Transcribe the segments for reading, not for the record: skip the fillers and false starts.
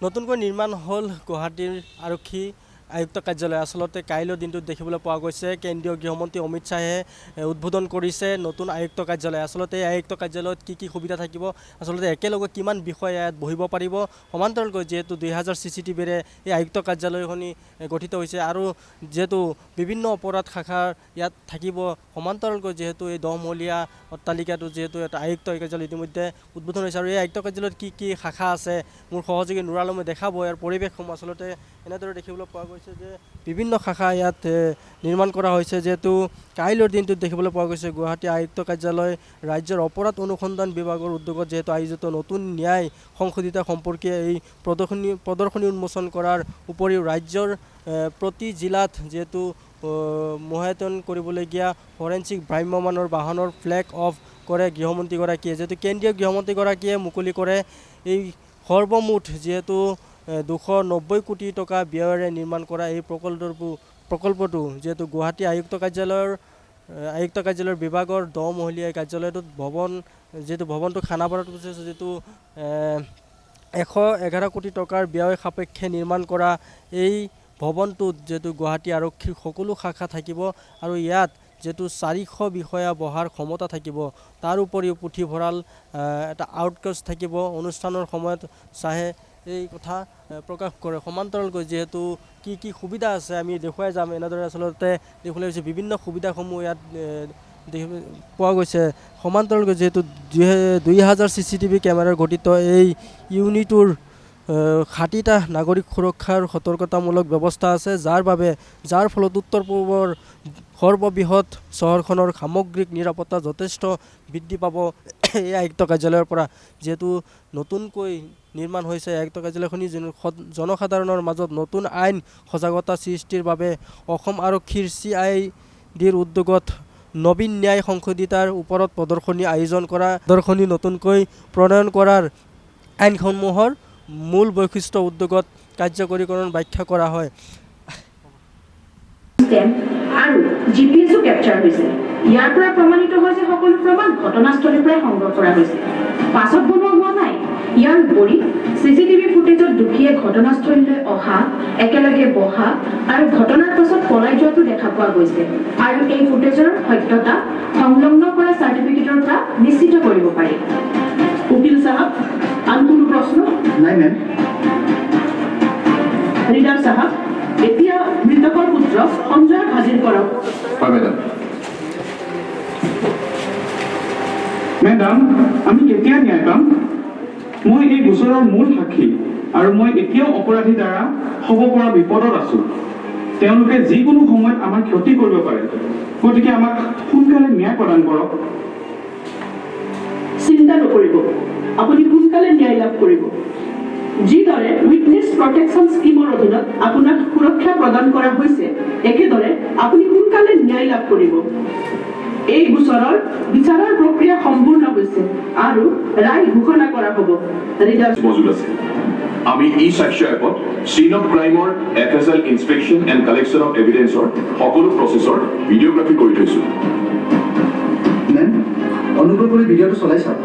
নতুনকৈ নিৰ্মাণ হ'ল গুৱাহাটীৰ আৰক্ষী আয়ুক্ত কাৰ্যালয়। আচলতে কাইলৈৰ দিনটোত দেখিবলৈ পোৱা গৈছে কেন্দ্ৰীয় গৃহমন্ত্ৰী অমিত শ্বাহে উদ্বোধন কৰিছে নতুন আয়ুক্ত কাৰ্যালয়। আচলতে এই আয়ুক্ত কাৰ্যালয়ত কি সুবিধা থাকিব, আচলতে একেলগে কিমান বিষয় ইয়াত বহিব পাৰিব, সমান্তৰালকৈ যিহেতু 2000 CCTVৰে এই আয়ুক্ত কাৰ্যালয়খনি গঠিত হৈছে আৰু যিহেতু বিভিন্ন অপৰাধ শাখা ইয়াত থাকিব, সমান্তৰালকৈ যিহেতু এই 10 মহলীয়া অট্টালিকাটো যিহেতু এটা আয়ুক্ত কাৰ্যালয় ইতিমধ্যে উদ্বোধন হৈছে আৰু এই আয়ুক্ত কাৰ্যালয়ত কি শাখা আছে মোৰ সহযোগী নুৰ আলমে দেখাব। ইয়াৰ পৰিৱেশসমূহ আচলতে এনেদৰে দেখিবলৈ পোৱা গৈছে যে বিভিন্ন শাখা ইয়াত নিৰ্মাণ কৰা হৈছে। যিহেতু কাইলৈৰ দিনটোত দেখিবলৈ পোৱা গৈছে গুৱাহাটী আয়ুক্ত কাৰ্যালয় ৰাজ্যৰ অপৰাধ অনুসন্ধান বিভাগৰ উদ্যোগত যিহেতু আয়োজিত নতুন ন্যায় সংশোধিত সম্পৰ্কীয় এই প্ৰদৰ্শনী উন্মোচন কৰাৰ উপৰিও ৰাজ্যৰ প্ৰতি জিলাত যিহেতু মোহায়তন কৰিবলগীয়া ফৰেঞ্চিক ভ্ৰাম্যমাণৰ বাহনৰ ফ্লেগ অফ কৰে গৃহমন্ত্ৰীগৰাকীয়ে। যিহেতু কেন্দ্ৰীয় গৃহমন্ত্ৰীগৰাকীয়ে মুকলি কৰে এই সৰ্বমুঠ যিহেতু 290 কোটি টকা ব্যয়েৰে নিৰ্মাণ কৰা এই প্ৰকল্পটো যিহেতু গুৱাহাটী আয়ুক্ত কাৰ্যালয়ৰ বিভাগৰ 10 মহলীয়া কাৰ্যালয়টোত যিহেতু ভৱনটো খানাপাৰাত যিহেতু 111 কোটি টকাৰ ব্যয় সাপেক্ষে নিৰ্মাণ কৰা এই ভৱনটোত যিহেতু গুৱাহাটী আৰক্ষীৰ সকলো শাখা থাকিব আৰু ইয়াত যিহেতু 400 বিষয়া বহাৰ ক্ষমতা থাকিব। তাৰ উপৰিও পুথিভঁৰাল এটা আউটকাষ্ট থাকিব। অনুষ্ঠানৰ সময়ত শ্বাহে এই কথা প্ৰকাশ কৰে। সমান্তৰালকৈ যিহেতু কি সুবিধা আছে আমি দেখুৱাই যাম। এনেদৰে আচলতে দেখিবলৈ গৈছে বিভিন্ন সুবিধাসমূহ ইয়াত পোৱা গৈছে। সমান্তৰালকৈ যিহেতু 2000 CCTV কেমেৰাৰ গঠিত এই ইউনিটৰ 60টা নাগৰিক সুৰক্ষাৰ সতৰ্কতামূলক ব্যৱস্থা আছে, যাৰ ফলত উত্তৰ পূবৰ সৰ্ববৃহৎ চহৰখনৰ সামগ্ৰিক নিৰাপত্তা যথেষ্ট বৃদ্ধি পাব এই আয়ুক্ত কাৰ্যালয়ৰ পৰা। যিহেতু নতুনকৈ নিৰ্মাণ হৈছে আয়ুক্ত কাৰ্যালয়খনি জনসাধাৰণৰ মাজত নতুন আইন সজাগতা সৃষ্টিৰ বাবে অসম আৰক্ষীৰ CIDৰ উদ্যোগত নবীন ন্যায় সংশোধিতাৰ ওপৰত প্ৰদৰ্শনী নতুনকৈ প্ৰণয়ন কৰাৰ আইনসমূহৰ মূল বৈশিষ্ট্য উদ্যোগত কাৰ্যকৰীকৰণ ব্যাখ্যা কৰা হয়। আৰু জিপিএছও কেপচাৰ হৈছে। ইয়াৰ পৰা প্ৰমাণিত হয় যে সকলো প্ৰমাণ ঘটনাস্থলীৰ পৰাই সংগ্ৰহ কৰা হৈছে, পাছত বনোৱা হোৱা নাই। ইয়াৰ উপৰি CCTV ফুটেজত দুখীয়ে ঘটনাস্থলীলৈ অহা, একেলগে বহা আৰু ঘটনাৰ পাছত পলাই যোৱাটো দেখা পোৱা গৈছে আৰু এই ফুটেজৰ সত্যতা সংলগ্ন কৰা চাৰ্টিফিকেটৰ পৰা নিশ্চিত কৰিব পাৰি। উকিল সাহেব, আন কোনো প্ৰশ্ন নাই মেম। ৰিডাৰ সাহেব, এতিয়া মৃতকৰ পুত্ৰ সঞ্জয়ক হাজিৰ কৰক। মেডাম, আমি কেতিয়া ন্যায় পাম? মই এই গোচৰৰ মূল সাক্ষী আৰু মই এতিয়াও অপৰাধীৰ দ্বাৰা হ'ব পৰা বিপদত আছো। তেওঁলোকে যিকোনো সময়ত আমাৰ ক্ষতি কৰিব পাৰে, গতিকে আমাক সোনকালে ন্যায় প্ৰদান কৰক। চিন্তা নকৰিব, আপুনি সোনকালে ন্যায় লাভ কৰিব। যিদৰে উইটনেছ প্ৰটেকশ্যন স্কিমৰ অধীনত আপোনাক সুৰক্ষা প্ৰদান কৰা হৈছে, একেদৰে আপুনি সোনকালে ন্যায় লাভ কৰিব। এই গোচৰৰ বিচাৰৰ প্ৰক্ৰিয়া সম্পূৰ্ণ হৈছে আৰু ৰায় ঘোষণা কৰা হ'ব। মজুদ আছে। আমি সাক্ষ্য এপত চিন অফ ক্ৰাইমৰ FSL inspection and collection of এভিডেন্সৰ সকলো প্ৰচেছৰ ভিডিঅ'গ্ৰাফি কৰি থৈছো। মেম, অনুগ্ৰহ কৰি ভিডিঅ'টো চলাই চাওক।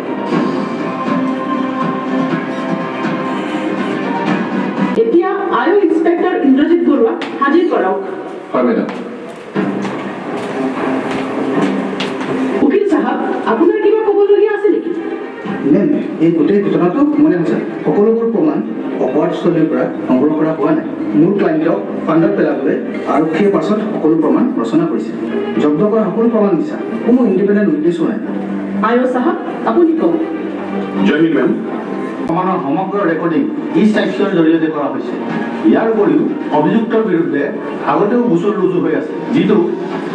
এতিয়া ইন্সপেক্টৰ ইন্দ্ৰজিৎ বৰুৱা হাজিৰ কৰক। হয় মেডাম। উকিল সাহেব, আপোনাৰ কিবা ক'বলগীয়া আছে নেকি? মেম, এই গোটেই ঘটনাটো মনে হৈছে সকলোবোৰ প্ৰমাণ অপৰাধস্থলীৰ পৰা সংগ্ৰহ কৰা হোৱা নাই। মোৰ ক্লাইণ্টক ফাণ্ডত পেলাবলৈ আৰক্ষীয়ে পাছত সকলো প্ৰমাণ ৰচনা কৰিছে। জব্দ কৰা সকলো প্ৰমাণ মিছা, কোনো ইণ্ডিপেণ্ডেণ্ট উইটনেছো নাই। সাহেব, আপুনি কওক। জয় হিন্দ মেম। প্ৰমাণৰ সমগ্ৰ ৰেকৰ্ডিং সাক্ষ্যৰ জৰিয়তে কৰা হৈছে। ইয়াৰ উপৰিও অভিযুক্তৰ বিৰুদ্ধে আগতেও গোচৰ ৰুজু হৈ আছে, যিটো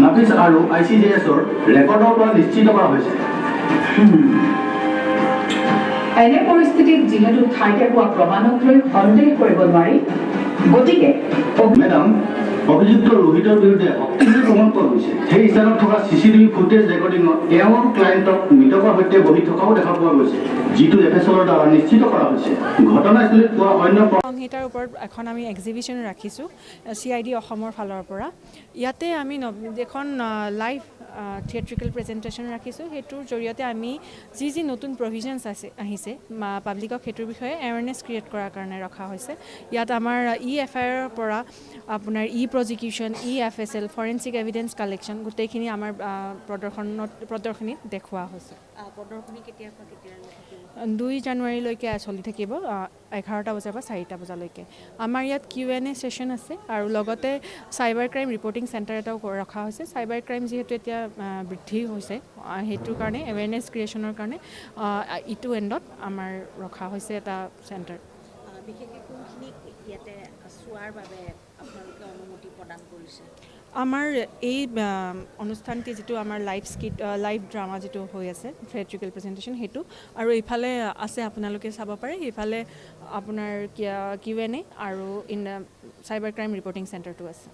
নাফিছ আৰু ICJSৰ ৰেকৰ্ডৰ পৰা নিশ্চিত কৰা হৈছে। এনে পৰিস্থিতিত যিহেতু ঠাইতে পোৱা প্ৰমাণক লৈ সন্দেহ কৰিব নোৱাৰি, গতিকে মেডাম, অভিযুক্ত ৰোহিতৰ বিৰুদ্ধে শক্তিশালী প্ৰমাণ পোৱা গৈছে। সেই স্থানত থকা CCTV ফুটেজ ৰেকৰ্ডিঙত তেওঁৰ ক্লায়েণ্টক মৃতকৰ সৈতে বহি থকাও দেখা পোৱা গৈছে, যিটো FSLৰ দ্বাৰা নিশ্চিত কৰা হৈছে। ঘটনাস্থলীত পোৱা অন্য সংহিতাৰ ওপৰত এখন আমি এক্সিবিশ্যন ৰাখিছোঁ CID অসমৰ ফালৰ পৰা। ইয়াতে আমি এখন লাইভ থিয়েট্ৰিকেল প্ৰেজেণ্টেশ্যন ৰাখিছোঁ। সেইটোৰ জৰিয়তে আমি যি নতুন প্ৰভিজনছ আহিছে পাব্লিকক সেইটোৰ বিষয়ে এৱাৰনেছ ক্ৰিয়েট কৰাৰ কাৰণে ৰখা হৈছে। ইয়াত আমাৰ EFIR পৰা আপোনাৰ প্ৰজিকিউশ্যন, FSL, ফৰেনচিক এভিডেন্স কালেকশ্যন গোটেইখিনি আমাৰ প্ৰদৰ্শনীত দেখুওৱা হৈছে। 2 জানুৱাৰীলৈকে চলি থাকিব 11টা বজাৰ পৰা 4টা বজালৈকে। আমাৰ ইয়াত Q&A ছেশ্যন আছে আৰু লগতে চাইবাৰ ক্ৰাইম ৰিপৰ্টিং চেণ্টাৰ এটাও ৰখা হৈছে। চাইবাৰ ক্ৰাইম যিহেতু এতিয়া বৃদ্ধি হৈছে, সেইটোৰ কাৰণে এৱেৰনেছ ক্ৰিয়েশ্যনৰ কাৰণে ইটো এণ্ডত আমাৰ ৰখা হৈছে এটা চেণ্টাৰ। বিশেষকৈ কোনখিনি ইয়াতে চোৱাৰ বাবে আপোনালোকে অনুমতি প্ৰদান কৰিছে? আমাৰ এই অনুষ্ঠানটি যিটো আমাৰ লাইভ ড্ৰামা যিটো হৈ আছে থিয়েট্ৰিকেল প্ৰেজেণ্টেশ্যন সেইটো, আৰু এইফালে আছে আপোনালোকে চাব পাৰে, সেইফালে আপোনাৰ Q&A আৰু চাইবাৰ ক্ৰাইম ৰিপৰ্টিং চেণ্টাৰটো আছে।